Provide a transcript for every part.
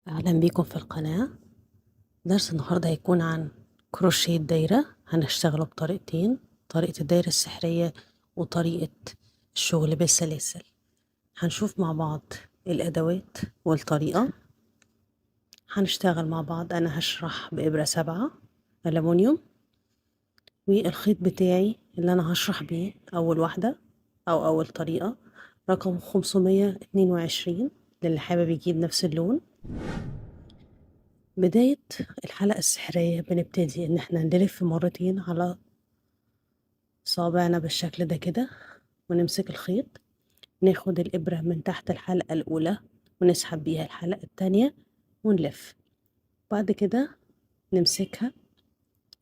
أهلا بيكم في القناة. درس النهاردة هيكون عن كروشيه الدايرة. هنشتغله بطريقتين: طريقة الدايرة السحرية وطريقة الشغل بالسلاسل. هنشوف مع بعض الأدوات والطريقة. هنشتغل مع بعض. أنا هشرح بإبرة 7 ألمونيوم، والخيط بتاعي اللي أنا هشرح بيه أول واحدة أو أول طريقة رقم 522 للي حابب يجيب نفس اللون. بداية الحلقة السحرية بنبتدي إن احنا نلف مرتين على صابعنا بالشكل ده كده، ونمسك الخيط، ناخد الإبرة من تحت الحلقة الأولى ونسحب بيها الحلقة التانية ونلف. بعد كده نمسكها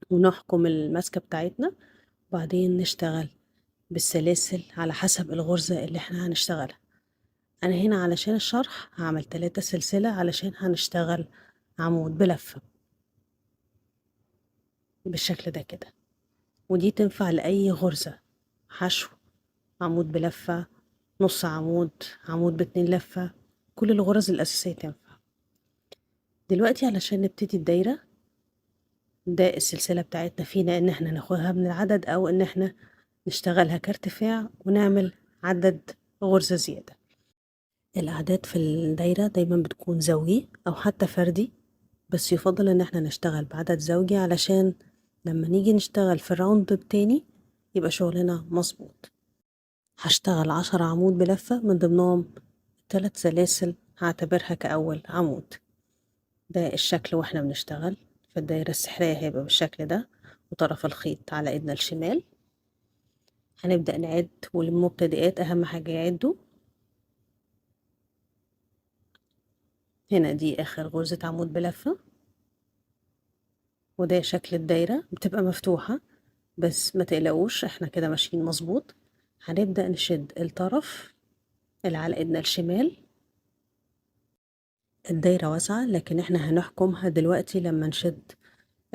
ونحكم المسكة بتاعتنا، وبعدين نشتغل بالسلاسل على حسب الغرزة اللي احنا هنشتغلها. أنا هنا علشان الشرح هعمل 3 سلسلة علشان هنشتغل عمود بلفة بالشكل ده كده، ودي تنفع لأي غرزة: حشو، عمود بلفة، نص عمود، عمود ب2 لفة، كل الغرز الأساسية تنفع. دلوقتي علشان نبتدي الدايرة، ده السلسلة بتاعتنا فينا إن احنا ناخدها من العدد أو إن احنا نشتغلها كارتفاع ونعمل عدد غرزة زيادة. الأعداد في الدايرة دايما بتكون زوجي أو حتى فردي، بس يفضل إن احنا نشتغل بعدد زوجي علشان لما نيجي نشتغل في الراوند التاني يبقى شغلنا مظبوط. هشتغل 10 عمود بلفة، من ضمنهم 3 سلاسل هعتبرها كأول عمود. ده الشكل واحنا بنشتغل في الدايرة السحرية، هيبقى بالشكل ده، وطرف الخيط على ايدنا الشمال. هنبدأ نعد، وللمبتدئات أهم حاجة يعدوا. هنا دي آخر غرزة عمود بلفة، وده شكل الدايرة بتبقى مفتوحة، بس ما تقلقوش احنا كده ماشيين مظبوط. هنبدأ نشد الطرف اللي على ايدنا الشمال. الدايرة واسعة لكن احنا هنحكمها دلوقتي. لما نشد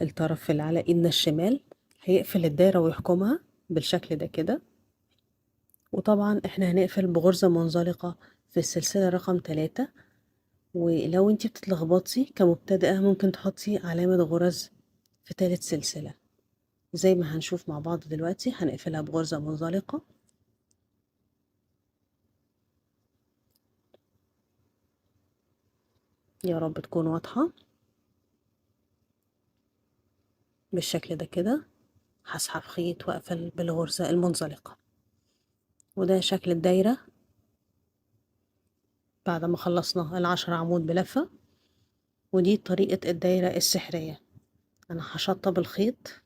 الطرف اللي على ايدنا الشمال هيقفل الدايرة ويحكمها بالشكل ده كده. وطبعا احنا هنقفل بغرزة منزلقة في السلسلة رقم 3. ولو انتي بتتلخبطي كمبتدئة ممكن تحطي علامة غرز في 3 سلسلة زي ما هنشوف مع بعض دلوقتي. هنقفلها بغرزة منزلقة. يا رب تكون واضحة بالشكل ده كده. هسحب خيط واقفل بالغرزة المنزلقة، وده شكل الدايرة بعد ما خلصنا ال10 عمود بلفة. ودي طريقة الدايرة السحرية. انا هشطب الخيط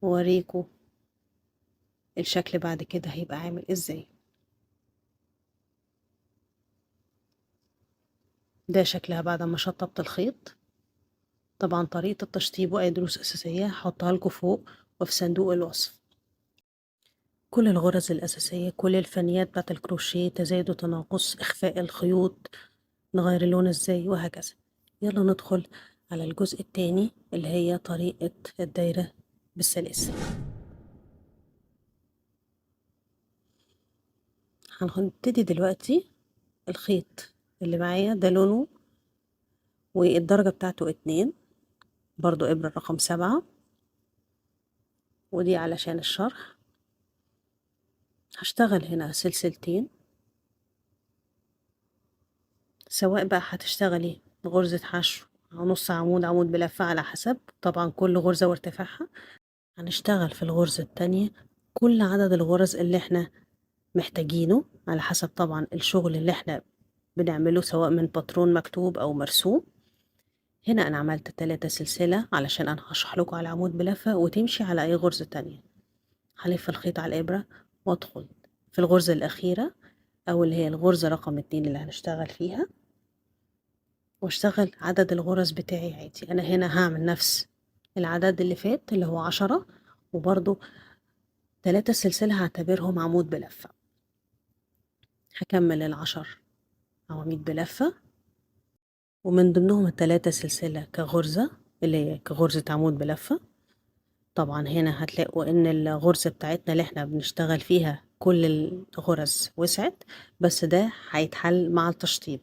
ووريكم الشكل بعد كده هيبقى عامل ازاي. ده شكلها بعد ما شطبت الخيط. طبعا طريقة التشطيب واي دروس اساسية هحطها لكم فوق وفي صندوق الوصف. كل الغرز الاساسية، كل الفنيات بتاعت الكروشيه، تزايد وتناقص، اخفاء الخيوط، نغير اللون ازاي، وهكذا. يلا ندخل على الجزء التاني اللي هي طريقة الدايرة بالسلاسل. هنبتدي دلوقتي. الخيط اللي معايا ده لونه والدرجة بتاعته 2، برضو إبرة رقم 7، ودي علشان الشرح. هشتغل هنا سلسلتين، سواء بقى هتشتغلي غرزة حشو أو نص عمود، عمود بلفة، على حسب طبعا كل غرزة وارتفاعها. هنشتغل في الغرزة التانية كل عدد الغرز اللي احنا محتاجينه على حسب طبعا الشغل اللي احنا بنعمله، سواء من باترون مكتوب أو مرسوم. هنا أنا عملت 3 سلسلة علشان أنا هشرح لكم على عمود بلفة وتمشي على أي غرزة تانية. هلف الخيط على الإبرة وأدخل في الغرزة الأخيرة أو اللي هي الغرزة رقم 2 اللي هنشتغل فيها، واشتغل عدد الغرز بتاعي عادي. أنا هنا هعمل نفس العدد اللي فات اللي هو 10، وبرضو 3 سلسلة هعتبرهم عمود بلفة. هكمل 10 عواميد بلفة، ومن ضمنهم 3 سلسلة كغرزة اللي هي كغرزة عمود بلفة. طبعا هنا هتلاقوا ان الغرزة بتاعتنا اللي احنا بنشتغل فيها كل الغرز وسعت، بس ده هيتحل مع التشطيب.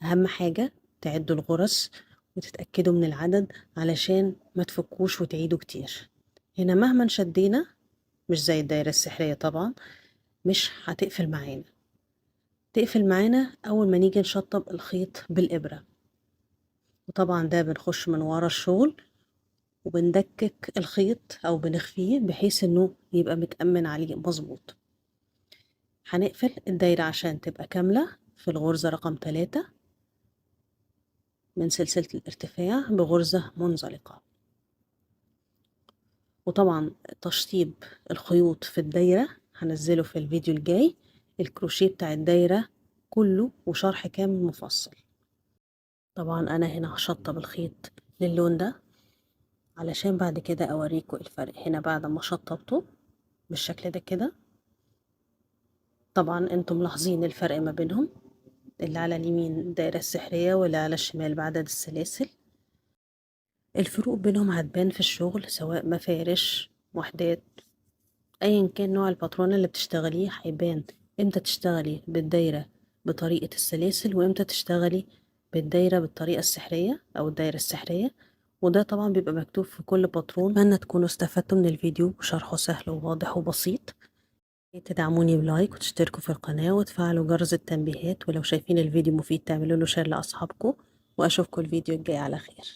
اهم حاجة تعدوا الغرز وتتأكدوا من العدد علشان ما تفكوش وتعيدوا كتير. هنا مهما شدينا مش زي الدايرة السحرية طبعا، مش هتقفل معانا. تقفل معانا أول ما نيجي نشطب الخيط بالإبرة، وطبعا ده بنخش من ورا الشغل وبندكك الخيط أو بنخفيه بحيث إنه يبقى متأمن عليه مظبوط. هنقفل الدايرة عشان تبقى كاملة في الغرزة رقم 3 من سلسلة الارتفاع بغرزة منزلقة. وطبعا تشطيب الخيوط في الدايرة هنزله في الفيديو الجاي، الكروشيه بتاع الدايرة كله وشرح كامل مفصل. طبعا أنا هنا هشطب الخيط للون ده علشان بعد كده أوريكم الفرق. هنا بعد ما شطبته بالشكل ده كده، طبعا انتم ملاحظين الفرق ما بينهم، اللي على اليمين الدائرة السحرية واللي على الشمال بعدد السلاسل. الفروق بينهم هتبان في الشغل، سواء مفارش وحدات، ايا كان نوع الباترون اللي بتشتغليه هيبان امتى تشتغلي بالدايرة بطريقة السلاسل وامتى تشتغلي بالدايرة بالطريقة السحرية او الدايرة السحرية. وده طبعا بيبقى مكتوب في كل باترون. اتمنى تكونوا استفدتوا من الفيديو وشرحه سهل وواضح وبسيط. تدعموني بلايك وتشتركوا في القناة وتفعلوا جرس التنبيهات، ولو شايفين الفيديو مفيد تعملوا له شير لأصحابكم، وأشوفكم الفيديو الجاي على خير.